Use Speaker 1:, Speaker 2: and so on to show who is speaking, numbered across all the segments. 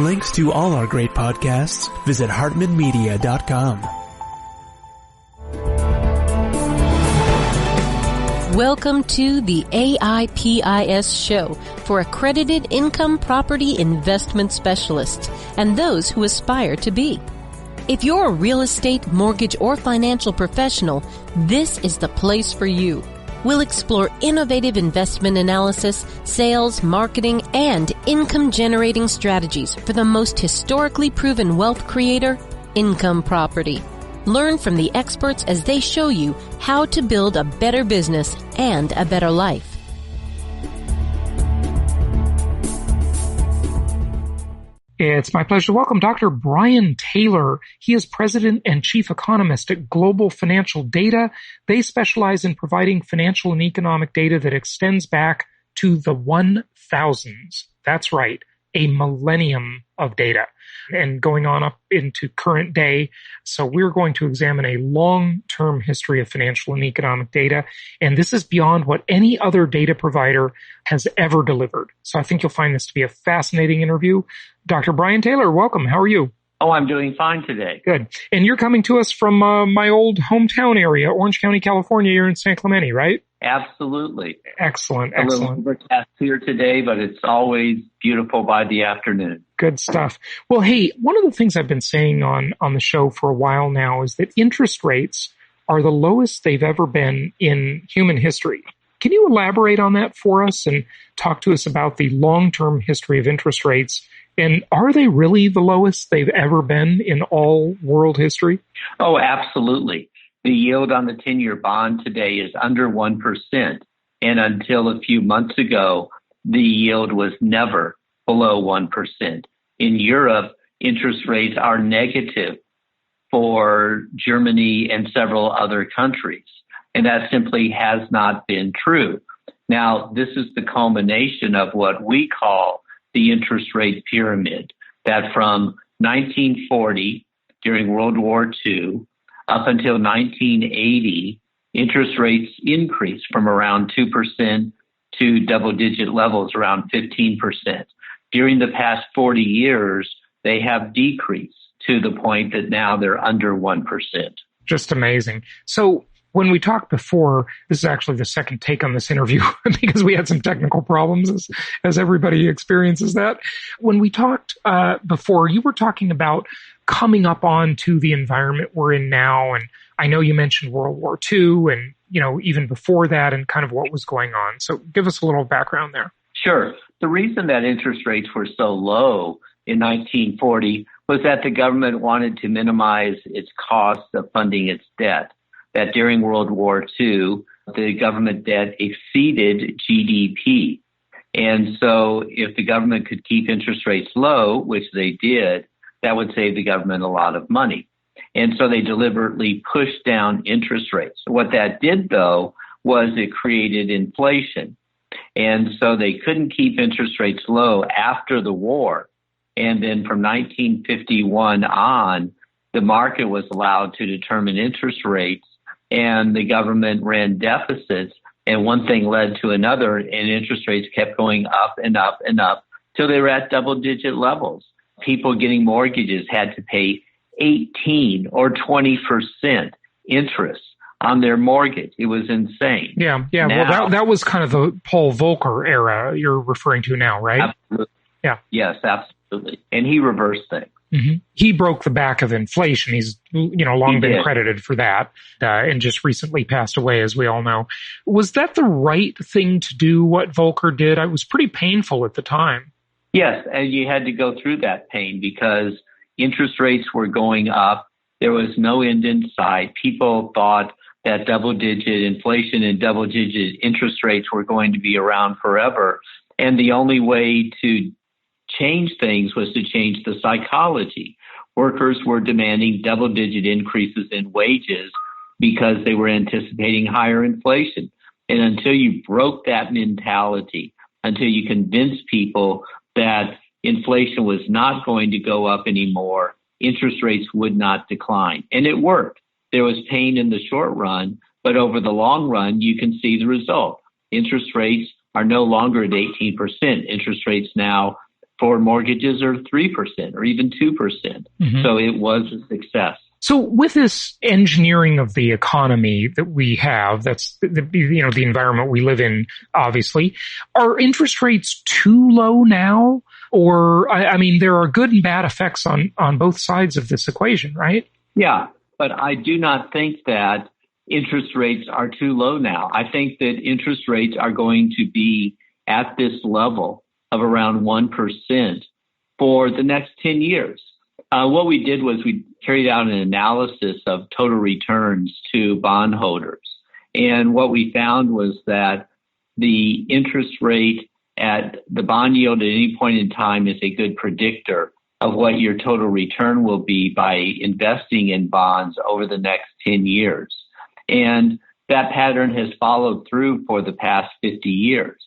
Speaker 1: Links to all our great podcasts, visit hartmanmedia.com.
Speaker 2: Welcome to the AIPIS show for accredited income property investment specialists and those who aspire to be. If you're a real estate, mortgage, or financial professional, this is the place for you. We'll explore innovative investment analysis, sales, marketing, and income-generating strategies for the most historically proven wealth creator, income property. Learn from the experts as they show you how to build a better business and a better life.
Speaker 3: It's my pleasure to welcome Dr. Bryan Taylor. He is president and chief economist at Global Financial Data. They specialize in providing financial and economic data that extends back to the 1000s. That's right, a millennium of data and going on up into current day. So we're going to examine a long-term history of financial and economic data. And this is beyond what any other data provider has ever delivered. So I think you'll find this to be a fascinating interview. Dr. Bryan Taylor, welcome. How are you?
Speaker 4: Oh, I'm doing fine today.
Speaker 3: Good. And you're coming to us from my old hometown area, Orange County, California. You're in San Clemente, right?
Speaker 4: Absolutely.
Speaker 3: Excellent.
Speaker 4: A little overcast here today, but it's always beautiful by the afternoon.
Speaker 3: Good stuff. Well, hey, one of the things I've been saying on the show for a while now is that interest rates are the lowest they've ever been in human history. Can you elaborate on that for us and talk to us about the long-term history of interest rates? And are they really the lowest they've ever been in all world history?
Speaker 4: Oh, absolutely. The yield on the 10-year bond today is under 1%. And until a few months ago, the yield was never below 1%. In Europe, interest rates are negative for Germany and several other countries. And that simply has not been true. Now, this is the culmination of what we call the interest rate pyramid, that from 1940, during World War II, up until 1980, interest rates increased from around 2% to double-digit levels, around 15%. During the past 40 years, they have decreased to the point that now they're under 1%.
Speaker 3: Just amazing. So when we talked before, this is actually the second take on this interview because we had some technical problems as everybody experiences that. When we talked before, you were talking about coming up onto the environment we're in now. And I know you mentioned World War II and, even before that and kind of what was going on. So give us a little background there.
Speaker 4: Sure. The reason that interest rates were so low in 1940 was that the government wanted to minimize its costs of funding its debt. That during World War II, the government debt exceeded GDP. And so if the government could keep interest rates low, which they did, that would save the government a lot of money. And so they deliberately pushed down interest rates. What that did, though, was it created inflation. And so they couldn't keep interest rates low after the war. And then from 1951 on, the market was allowed to determine interest rates, and the government ran deficits, and one thing led to another, and interest rates kept going up and up and up till they were at double-digit levels. People getting mortgages had to pay 18 or 20% interest on their mortgage. It was insane.
Speaker 3: Yeah. Now, well, that was kind of the Paul Volcker era you're referring to now, right?
Speaker 4: Absolutely.
Speaker 3: Yeah.
Speaker 4: Yes, absolutely. And he reversed things.
Speaker 3: Mm-hmm. He broke the back of inflation. He's, long been credited for that, and just recently passed away, as we all know. Was that the right thing to do, what Volcker did? It was pretty painful at the time.
Speaker 4: Yes, and you had to go through that pain because interest rates were going up. There was no end in sight. People thought that double-digit inflation and double-digit interest rates were going to be around forever. And the only way to change things was to change the psychology. Workers were demanding double-digit increases in wages because they were anticipating higher inflation. And until you broke that mentality, until you convinced people that inflation was not going to go up anymore, interest rates would not decline. And it worked. There was pain in the short run, but over the long run, you can see the result. Interest rates are no longer at 18%. Interest rates now for mortgages are 3% or even 2%. Mm-hmm. So it was a success.
Speaker 3: So with this engineering of the economy that we have, that's the environment we live in, obviously, are interest rates too low now? Or, I mean, there are good and bad effects on both sides of this equation, right?
Speaker 4: Yeah, but I do not think that interest rates are too low now. I think that interest rates are going to be at this level of around 1% for the next 10 years. What we did was we carried out an analysis of total returns to bondholders. And what we found was that the interest rate at the bond yield at any point in time is a good predictor of what your total return will be by investing in bonds over the next 10 years. And that pattern has followed through for the past 50 years.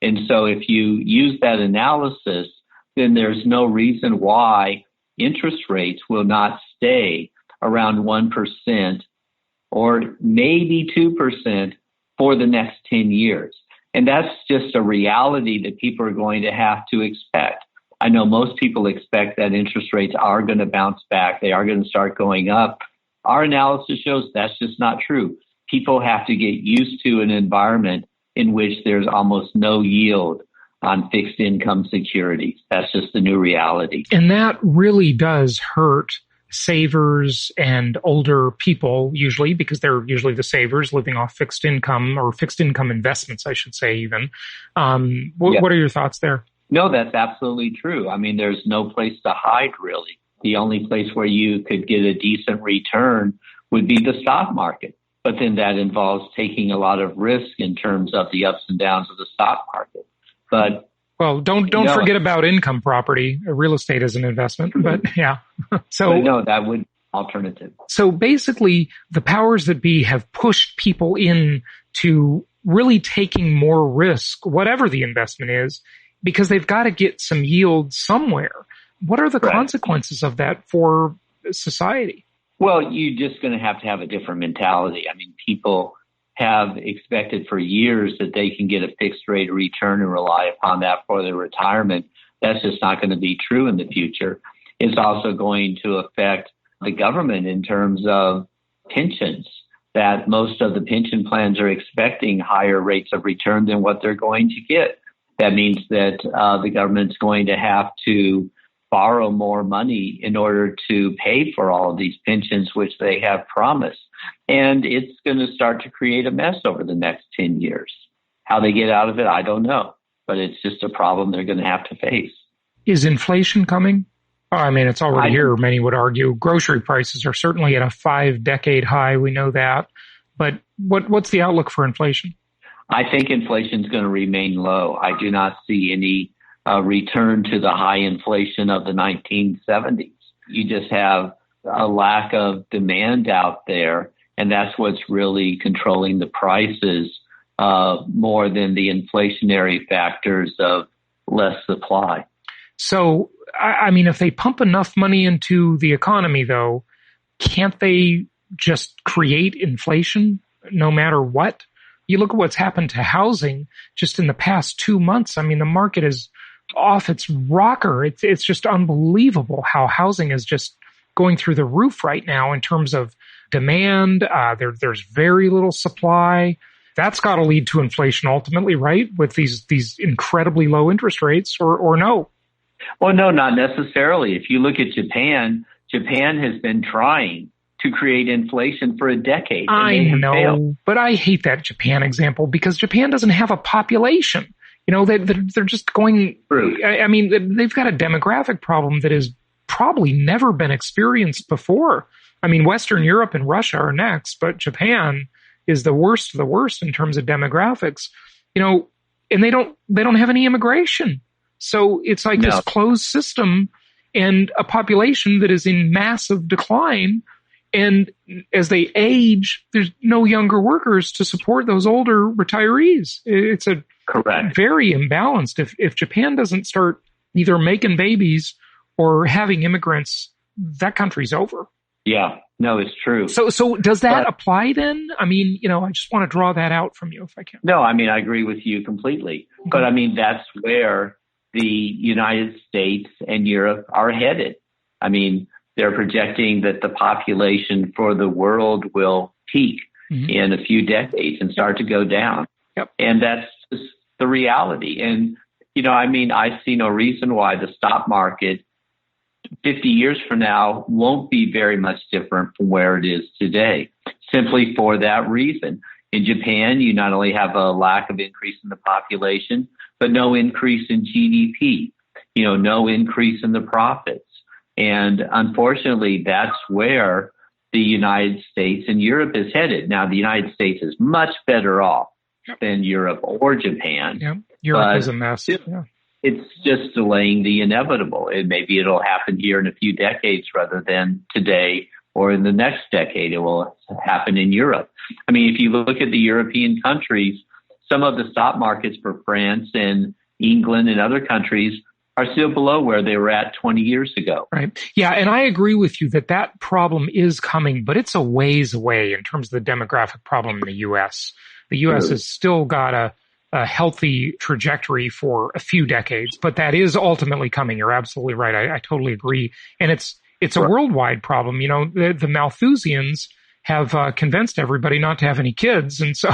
Speaker 4: And so if you use that analysis, then there's no reason why interest rates will not stay around 1% or maybe 2% for the next 10 years. And that's just a reality that people are going to have to expect. I know most people expect that interest rates are going to bounce back. They are going to start going up. Our analysis shows that's just not true. People have to get used to an environment in which there's almost no yield on fixed income securities. That's just the new reality.
Speaker 3: And that really does hurt savers and older people usually, because they're usually the savers living off fixed income or fixed income investments, I should say even. What are your thoughts there?
Speaker 4: No, that's absolutely true. I mean, there's no place to hide really. The only place where you could get a decent return would be the stock market. But then that involves taking a lot of risk in terms of the ups and downs of the stock market. But
Speaker 3: don't forget about income property. Real estate is an investment, but yeah.
Speaker 4: That would be alternative.
Speaker 3: So basically, the powers that be have pushed people in to really taking more risk, whatever the investment is, because they've got to get some yield somewhere. What are the consequences of that for society?
Speaker 4: Well, you're just going to have a different mentality. I mean, people have expected for years that they can get a fixed rate of return and rely upon that for their retirement. That's just not going to be true in the future. It's also going to affect the government in terms of pensions, that most of the pension plans are expecting higher rates of return than what they're going to get. That means that the government's going to have to borrow more money in order to pay for all of these pensions, which they have promised. And it's going to start to create a mess over the next 10 years. How they get out of it, I don't know. But it's just a problem they're going to have to face.
Speaker 3: Is inflation coming? Oh, I mean, it's already here, many would argue. Grocery prices are certainly at a 5-decade high. We know that. But what's the outlook for inflation?
Speaker 4: I think inflation is going to remain low. I do not see any return to the high inflation of the 1970s. You just have a lack of demand out there, and that's what's really controlling the prices more than the inflationary factors of less supply.
Speaker 3: So, I mean, if they pump enough money into the economy, though, can't they just create inflation no matter what? You look at what's happened to housing just in the past 2 months. I mean, the market is off its rocker. It's just unbelievable how housing is just going through the roof right now in terms of demand. There's very little supply. That's got to lead to inflation ultimately, right? With these incredibly low interest rates, or no?
Speaker 4: Well, no, not necessarily. If you look at Japan has been trying to create inflation for a decade.
Speaker 3: I know, but I hate that Japan example because Japan doesn't have a population. You know, they're just going through. I mean, they've got a demographic problem that has probably never been experienced before. I mean, Western Europe and Russia are next, but Japan is the worst of the worst in terms of demographics. You know, and they don't have any immigration. So it's like this closed system and a population that is in massive decline. And as they age, there's no younger workers to support those older retirees. It's a very imbalanced. If Japan doesn't start either making babies or having immigrants, that country's over.
Speaker 4: Yeah, no, it's true.
Speaker 3: So does that apply then? I mean, you know, I just want to draw that out from you if I can.
Speaker 4: No, I mean, I agree with you completely. Okay. But I mean, that's where the United States and Europe are headed. I mean, they're projecting that the population for the world will peak in a few decades and start to go down.
Speaker 3: Yep.
Speaker 4: And that's just the reality. And, I see no reason why the stock market 50 years from now won't be very much different from where it is today, simply for that reason. In Japan, you not only have a lack of increase in the population, but no increase in GDP, no increase in the profits. And unfortunately, that's where the United States and Europe is headed. Now, the United States is much better off than Europe or Japan.
Speaker 3: Yeah. Europe is a mess.
Speaker 4: It's just delaying the inevitable. And maybe it'll happen here in a few decades rather than today or in the next decade. It will happen in Europe. I mean, if you look at the European countries, some of the stock markets for France and England and other countries are still below where they were at 20 years ago.
Speaker 3: Right. Yeah. And I agree with you that problem is coming, but it's a ways away in terms of the demographic problem in the U.S. The U.S. has still got a healthy trajectory for a few decades, but that is ultimately coming. You're absolutely right. I totally agree. And it's a worldwide problem. The Malthusians have convinced everybody not to have any kids. And so,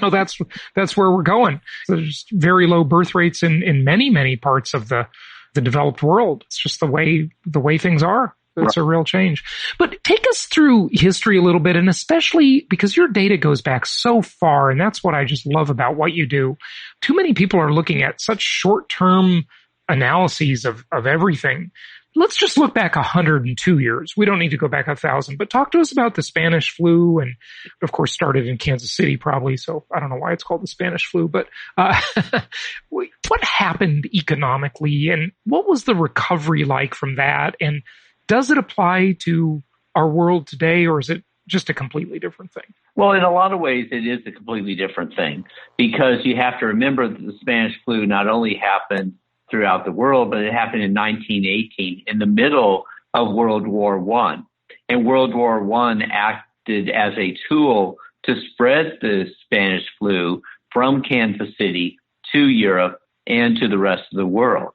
Speaker 3: that's where we're going. So there's very low birth rates in many, many parts of the developed world. It's just the way things are. It's a real change. But take us through history a little bit, and especially because your data goes back so far, and that's what I just love about what you do. Too many people are looking at such short-term analyses of everything. Let's just look back 102 years. We don't need to go back 1,000, but talk to us about the Spanish flu, and of course started in Kansas City probably, so I don't know why it's called the Spanish flu, but what happened economically, and what was the recovery like from that, and does it apply to our world today, or is it just a completely different thing?
Speaker 4: Well, in a lot of ways, it is a completely different thing, because you have to remember that the Spanish flu not only happened throughout the world, but it happened in 1918 in the middle of World War I. And World War I acted as a tool to spread the Spanish flu from Kansas City to Europe and to the rest of the world.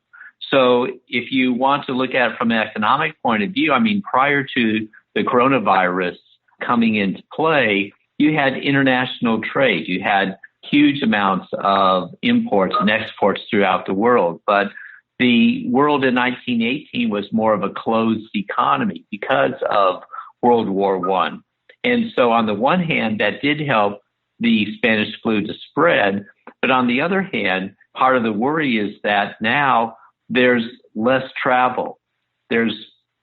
Speaker 4: So if you want to look at it from an economic point of view, I mean, prior to the coronavirus coming into play, you had international trade. You had huge amounts of imports and exports throughout the world. But the world in 1918 was more of a closed economy because of World War I. And so on the one hand, that did help the Spanish flu to spread. But on the other hand, part of the worry is that now there's less travel. There's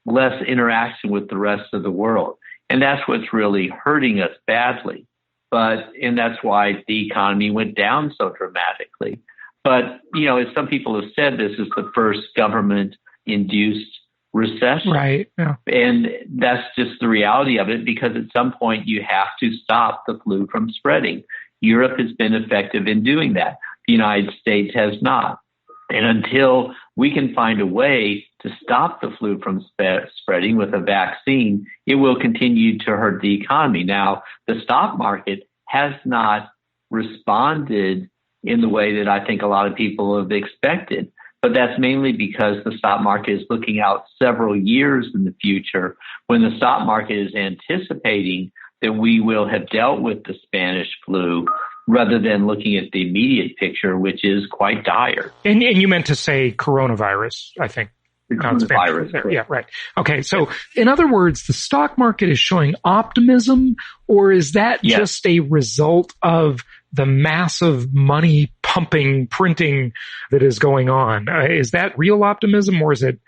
Speaker 4: less interaction with the rest of the world. And that's what's really hurting us badly. And that's why the economy went down so dramatically. But, as some people have said, this is the first government-induced recession. Right. Yeah. And that's just the reality of it, because at some point you have to stop the flu from spreading. Europe has been effective in doing that. The United States has not. And until we can find a way to stop the flu from spreading with a vaccine, it will continue to hurt the economy. Now, the stock market has not responded in the way that I think a lot of people have expected. But that's mainly because the stock market is looking out several years in the future, when the stock market is anticipating that we will have dealt with the Spanish flu, rather than looking at the immediate picture, which is quite dire.
Speaker 3: And you meant to say coronavirus, I think.
Speaker 4: The coronavirus.
Speaker 3: Yeah, right. Okay, so in other words, the stock market is showing optimism, or is that just a result of the massive money pumping, printing that is going on? Is that real optimism, or is it,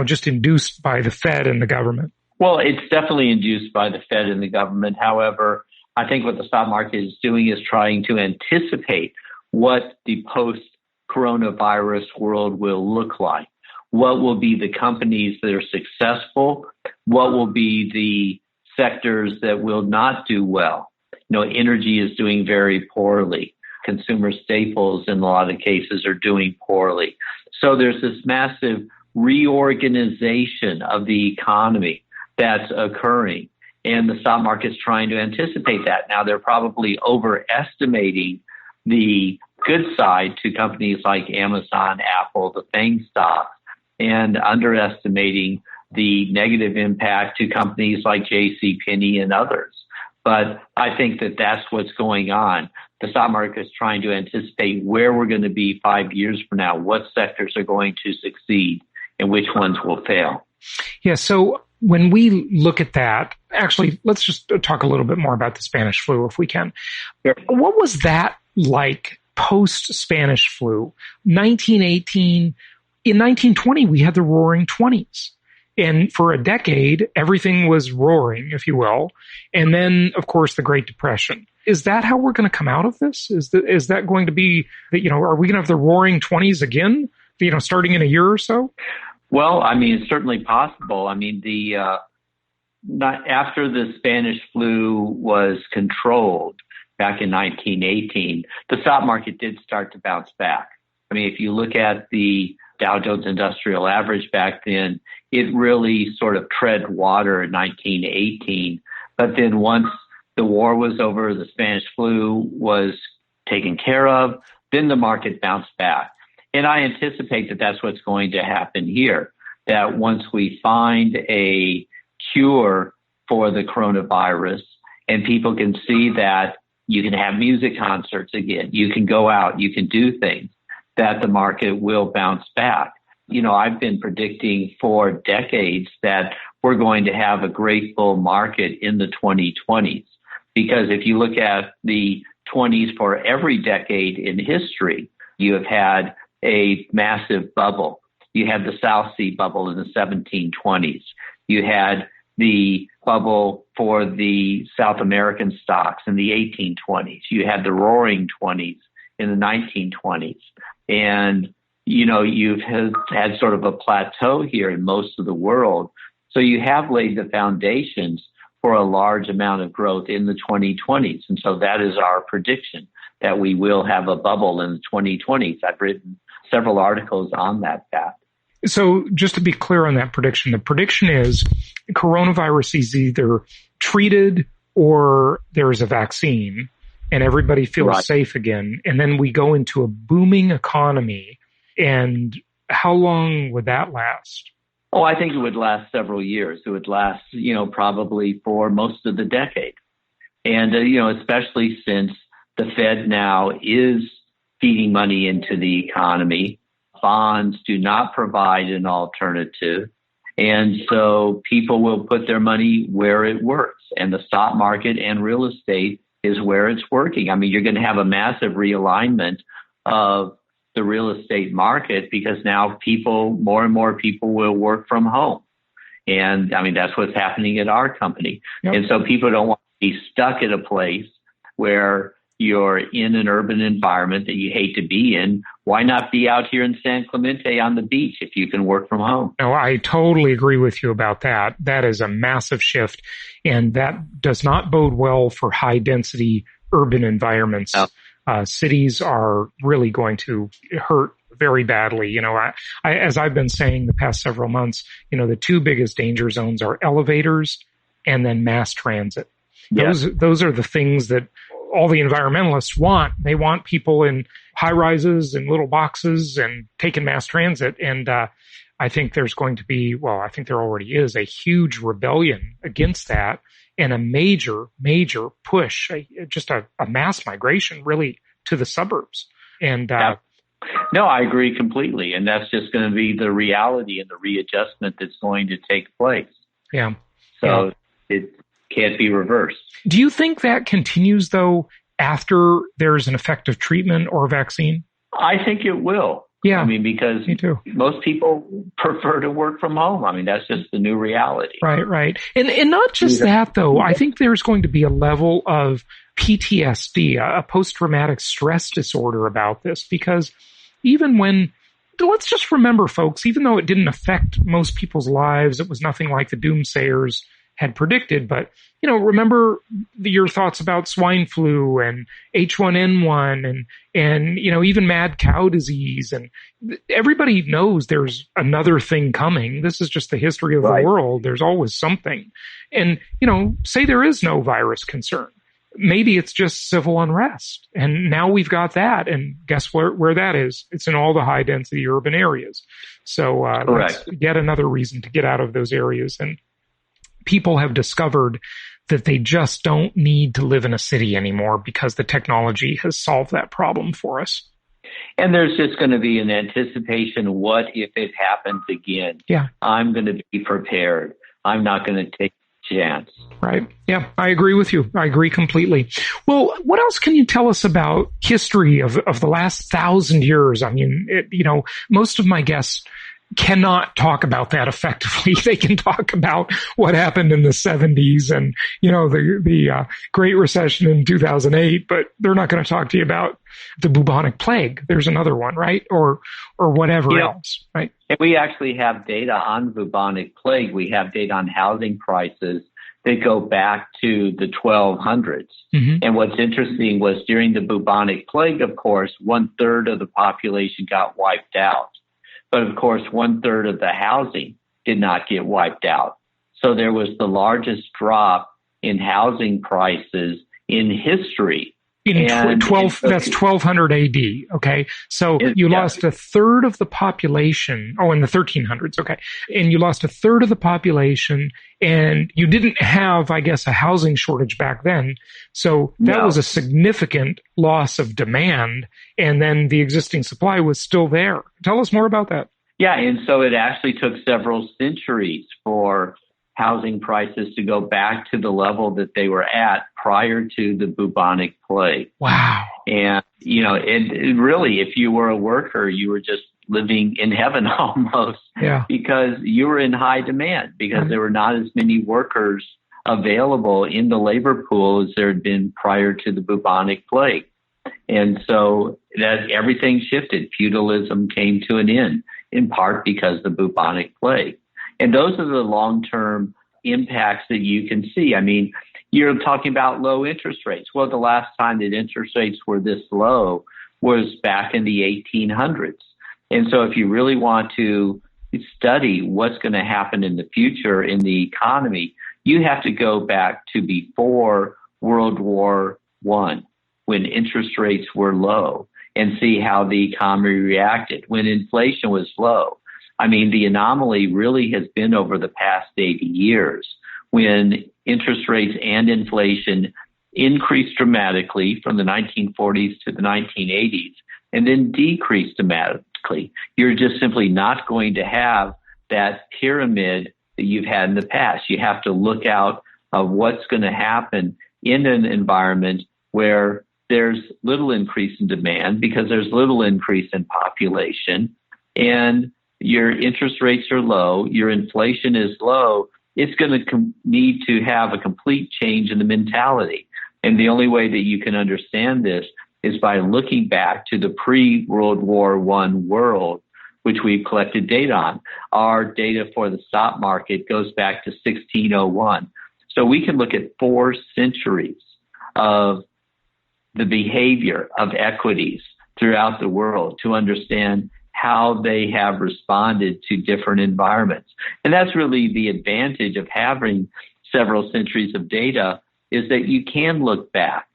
Speaker 3: just induced by the Fed and the government?
Speaker 4: Well, it's definitely induced by the Fed and the government. However, I think what the stock market is doing is trying to anticipate what the post-coronavirus world will look like. What will be the companies that are successful? What will be the sectors that will not do well? Energy is doing very poorly. Consumer staples in a lot of cases are doing poorly. So there's this massive reorganization of the economy that's occurring. And the stock market's trying to anticipate that. Now, they're probably overestimating the good side to companies like Amazon, Apple, the FANG stocks, and underestimating the negative impact to companies like JCPenney and others. But I think that that's what's going on. The stock market is trying to anticipate where we're going to be 5 years from now, what sectors are going to succeed and which ones will fail.
Speaker 3: Yeah, so when we look at that, actually, let's just talk a little bit more about the Spanish flu, if we can.
Speaker 4: Sure.
Speaker 3: What was that like post-Spanish flu? 1918, in 1920, we had the Roaring Twenties. And for a decade, everything was roaring, if you will. And then, of course, the Great Depression. Is that how we're going to come out of this? Is that going to be, are we going to have the Roaring Twenties again, starting in a year or so?
Speaker 4: Well, I mean, it's certainly possible. I mean, after the Spanish flu was controlled back in 1918, the stock market did start to bounce back. I mean, if you look at the Dow Jones Industrial Average back then, it really sort of tread water in 1918. But then once the war was over, the Spanish flu was taken care of, then the market bounced back. And I anticipate that that's what's going to happen here, that once we find a cure for the coronavirus and people can see that you can have music concerts again, you can go out, you can do things, that the market will bounce back. I've been predicting for decades that we're going to have a great bull market in the 2020s. Because if you look at the 20s for every decade in history, you have had a massive bubble. You had the South Sea bubble in the 1720s. You had the bubble for the South American stocks in the 1820s. You had the Roaring 20s in the 1920s. And, you've had sort of a plateau here in most of the world. So you have laid the foundations for a large amount of growth in the 2020s. And so that is our prediction, that we will have a bubble in the 2020s. I've written several articles on that fact.
Speaker 3: So just to be clear on that prediction, the prediction is coronavirus is either treated or there is a vaccine and everybody feels safe again. And then we go into a booming economy. And how long would that last?
Speaker 4: Oh, I think it would last several years. It would last, probably for most of the decade. And, especially since the Fed now is feeding money into the economy, bonds do not provide an alternative. And so people will put their money where it works. And the stock market and real estate is where it's working. I mean, you're going to have a massive realignment of the real estate market because now more and more people will work from home. And I mean, that's what's happening at our company. Yep. And so people don't want to be stuck at a place where you're in an urban environment that you hate to be in. Why not be out here in San Clemente on the beach if you can work from home?
Speaker 3: No, I totally agree with you about that. That is a massive shift. And that does not bode well for high density urban environments. Oh. Cities are really going to hurt very badly. As I've been saying the past several months, the two biggest danger zones are elevators and then mass transit. Yes. Those are the things that all the environmentalists want. They want people in high rises and little boxes and taking mass transit. And I think there's going to be, I think there already is a huge rebellion against that. And a major, major push, just a mass migration really to the suburbs. And
Speaker 4: no, I agree completely. And that's just going to be the reality and the readjustment that's going to take place.
Speaker 3: Yeah.
Speaker 4: So it can't be reversed.
Speaker 3: Do you think that continues, though, after there's an effective treatment or a vaccine?
Speaker 4: I think it will.
Speaker 3: Yeah.
Speaker 4: I mean, because most people prefer to work from home. I mean, that's just the new reality.
Speaker 3: Right. And not just that, though. I think there's going to be a level of PTSD, a post-traumatic stress disorder about this, because let's just remember, folks, even though it didn't affect most people's lives, it was nothing like the doomsayers had predicted. But, remember your thoughts about swine flu and H1N1 and even mad cow disease. And everybody knows there's another thing coming. This is just the history of the world. There's always something. And, say there is no virus concern. maybe it's just civil unrest. And now we've got that. And guess where that is? It's in all the high density urban areas. So that's yet another reason to get out of those areas. And people have discovered that they just don't need to live in a city anymore because the technology has solved that problem for us.
Speaker 4: And there's just going to be an anticipation, what if it happens again?
Speaker 3: Yeah.
Speaker 4: I'm going to be prepared. I'm not going to take a chance.
Speaker 3: Right. Yeah, I agree with you. I agree completely. Well, what else can you tell us about history of the last 1,000 years? I mean, most of my guests cannot talk about that effectively. They can talk about what happened in the 70s and, the Great Recession in 2008, but they're not going to talk to you about the bubonic plague. There's another one, right? Or whatever else, right?
Speaker 4: And we actually have data on bubonic plague. We have data on housing prices that go back to the 1200s. Mm-hmm. And what's interesting was during the bubonic plague, of course, 1/3 of the population got wiped out. But of course, 1/3 of the housing did not get wiped out. So there was the largest drop in housing prices in history.
Speaker 3: That's 1200 AD. Okay. So you lost 1/3 of the population. Oh, in the 1300s. Okay. And you lost 1/3 of the population, and you didn't have, I guess, a housing shortage back then. So that was a significant loss of demand. And then the existing supply was still there. Tell us more about that.
Speaker 4: Yeah. And so it actually took several centuries for housing prices to go back to the level that they were at prior to the bubonic plague.
Speaker 3: Wow.
Speaker 4: And, it really, if you were a worker, you were just living in heaven almost, because you were in high demand, because there were not as many workers available in the labor pool as there had been prior to the bubonic plague. And so that everything shifted. Feudalism came to an end, in part because of the bubonic plague. And those are the long-term impacts that you can see. I mean, you're talking about low interest rates. Well, the last time that interest rates were this low was back in the 1800s. And so if you really want to study what's going to happen in the future in the economy, you have to go back to before World War I, when interest rates were low, and see how the economy reacted when inflation was low. I mean, the anomaly really has been over the past 80 years when interest rates and inflation increased dramatically from the 1940s to the 1980s and then decreased dramatically. You're just simply not going to have that pyramid that you've had in the past. You have to look out of what's going to happen in an environment where there's little increase in demand because there's little increase in population, and your interest rates are low, your inflation is low. It's going to need to have a complete change in the mentality. And the only way that you can understand this is by looking back to the pre-World War I world, which we've collected data on. Our data for the stock market goes back to 1601. So we can look at 4 centuries of the behavior of equities throughout the world to understand how they have responded to different environments. And that's really the advantage of having several centuries of data, is that you can look back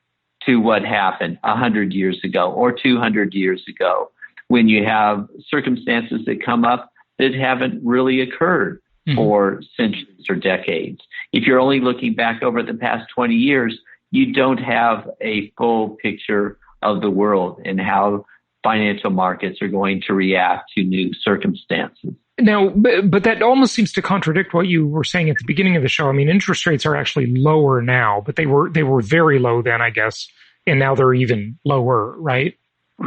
Speaker 4: to what happened 100 years ago or 200 years ago when you have circumstances that come up that haven't really occurred for centuries or decades. If you're only looking back over the past 20 years, you don't have a full picture of the world and how financial markets are going to react to new circumstances.
Speaker 3: Now, but that almost seems to contradict what you were saying at the beginning of the show. I mean, interest rates are actually lower now, but they were very low then, I guess, and now they're even lower, right?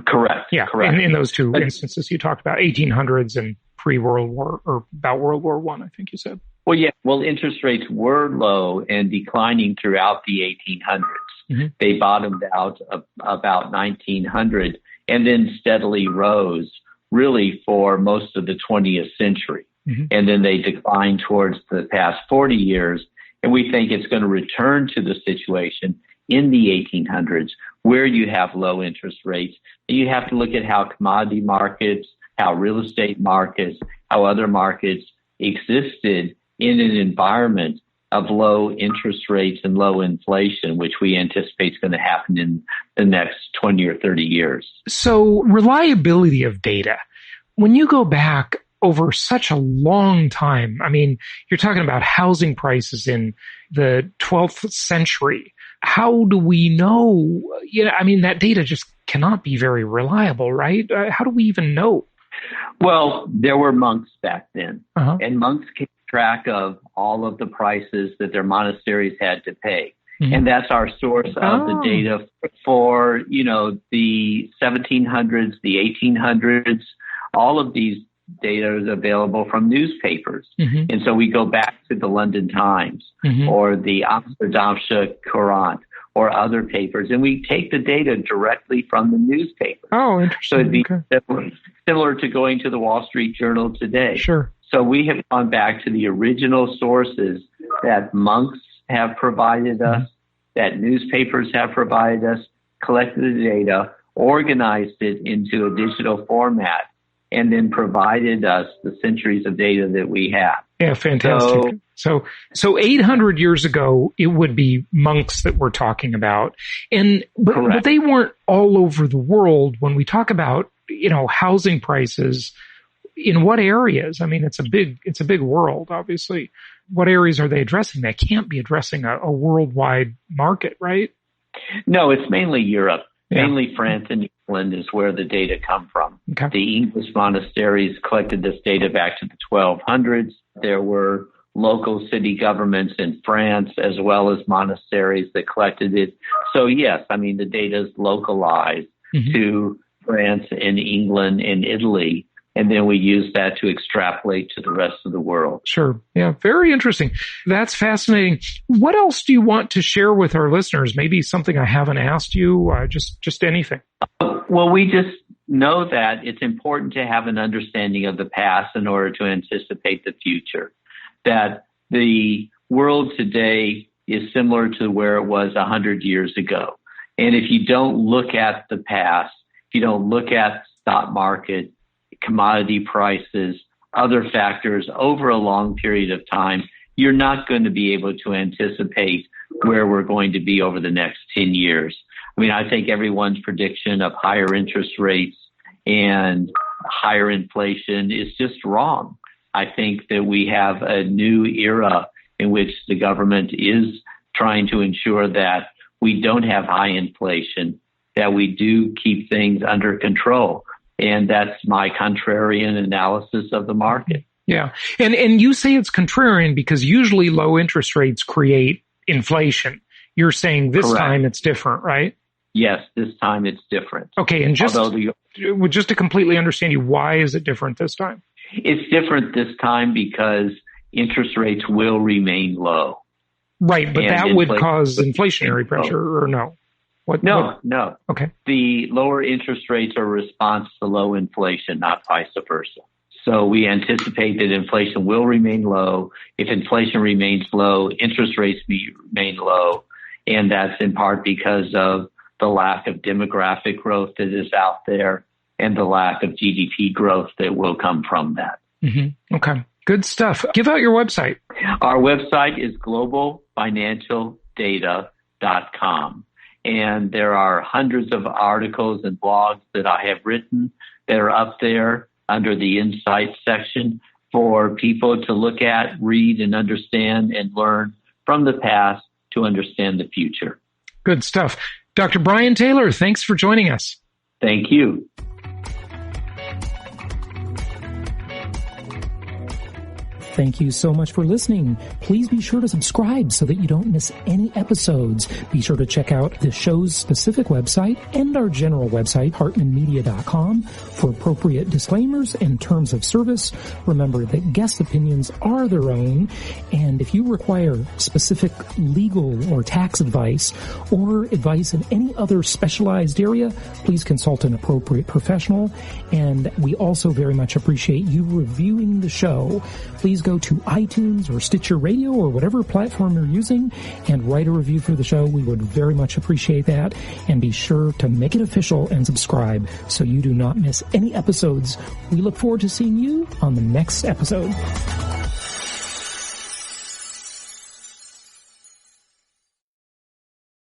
Speaker 4: Correct.
Speaker 3: Yeah,
Speaker 4: correct.
Speaker 3: In those two instances, you talked about 1800s and pre-World War, or about World War I, I think you said.
Speaker 4: Well, yeah. Well, interest rates were low and declining throughout the 1800s. Mm-hmm. They bottomed out about 1900 and then steadily rose really for most of the 20th century. Mm-hmm. And then they declined towards the past 40 years. And we think it's going to return to the situation in the 1800s where you have low interest rates. And you have to look at how commodity markets, how real estate markets, how other markets existed in an environment of low interest rates and low inflation, which we anticipate is going to happen in the next 20 or 30 years.
Speaker 3: So reliability of data, when you go back over such a long time, I mean, you're talking about housing prices in the 12th century. How do we know? I mean, that data just cannot be very reliable, right? How do we even know?
Speaker 4: Well, there were monks back then, and monks kept track of all of the prices that their monasteries had to pay. Mm-hmm. And that's our source of the data for, the 1700s, the 1800s. All of these data is available from newspapers. Mm-hmm. And so we go back to the London Times or the Amsterdamse Courant or other papers, and we take the data directly from the newspaper.
Speaker 3: Oh, interesting.
Speaker 4: So it'd be similar to going to the Wall Street Journal today.
Speaker 3: Sure.
Speaker 4: So we have gone back to the original sources that monks have provided us, that newspapers have provided us, collected the data, organized it into a digital format, and then provided us the centuries of data that we have.
Speaker 3: Yeah, fantastic. So 800 years ago, it would be monks that we're talking about. But they weren't all over the world. When we talk about, housing prices, in what areas? I mean, it's a big world, obviously. What areas are they addressing? They can't be addressing a worldwide market, right?
Speaker 4: No, it's mainly Europe. Yeah. Mainly France and England is where the data come from. Okay. The English monasteries collected this data back to the 1200s. There were local city governments in France as well as monasteries that collected it. So yes, I mean, the data is localized to France and England and Italy. And then we use that to extrapolate to the rest of the world.
Speaker 3: Sure. Yeah. Very interesting. That's fascinating. What else do you want to share with our listeners? Maybe something I haven't asked you, just anything.
Speaker 4: Well, we just know that it's important to have an understanding of the past in order to anticipate the future. That the world today is similar to where it was 100 years ago. And if you don't look at the past, if you don't look at the stock market, commodity prices, other factors over a long period of time, you're not going to be able to anticipate where we're going to be over the next 10 years. I mean, I think everyone's prediction of higher interest rates and higher inflation is just wrong. I think that we have a new era in which the government is trying to ensure that we don't have high inflation, that we do keep things under control. And that's my contrarian analysis of the market.
Speaker 3: Yeah. And you say it's contrarian because usually low interest rates create inflation. You're saying this time it's different, right?
Speaker 4: Yes, this time it's different.
Speaker 3: Okay. And just to completely understand you, why is it different this time?
Speaker 4: It's different this time because interest rates will remain low.
Speaker 3: Right. But that would cause inflationary pressure or no?
Speaker 4: No.
Speaker 3: Okay.
Speaker 4: The lower interest rates are a response to low inflation, not vice versa. So we anticipate that inflation will remain low. If inflation remains low, interest rates remain low. And that's in part because of the lack of demographic growth that is out there and the lack of GDP growth that will come from that.
Speaker 3: Mm-hmm. Okay. Good stuff. Give out your website.
Speaker 4: Our website is globalfinancialdata.com. And there are hundreds of articles and blogs that I have written that are up there under the Insights section for people to look at, read, and understand and learn from the past to understand the future.
Speaker 3: Good stuff. Dr. Bryan Taylor, thanks for joining us.
Speaker 4: Thank you.
Speaker 5: Thank you so much for listening. Please be sure to subscribe so that you don't miss any episodes. Be sure to check out the show's specific website and our general website, hartmanmedia.com, for appropriate disclaimers and terms of service. Remember that guest opinions are their own, and if you require specific legal or tax advice or advice in any other specialized area, please consult an appropriate professional. And we also very much appreciate you reviewing the show. Please go to iTunes or Stitcher Radio or whatever platform you're using and write a review for the show. We would very much appreciate that. And be sure to make it official and subscribe so you do not miss any episodes. We look forward to seeing you on the next episode.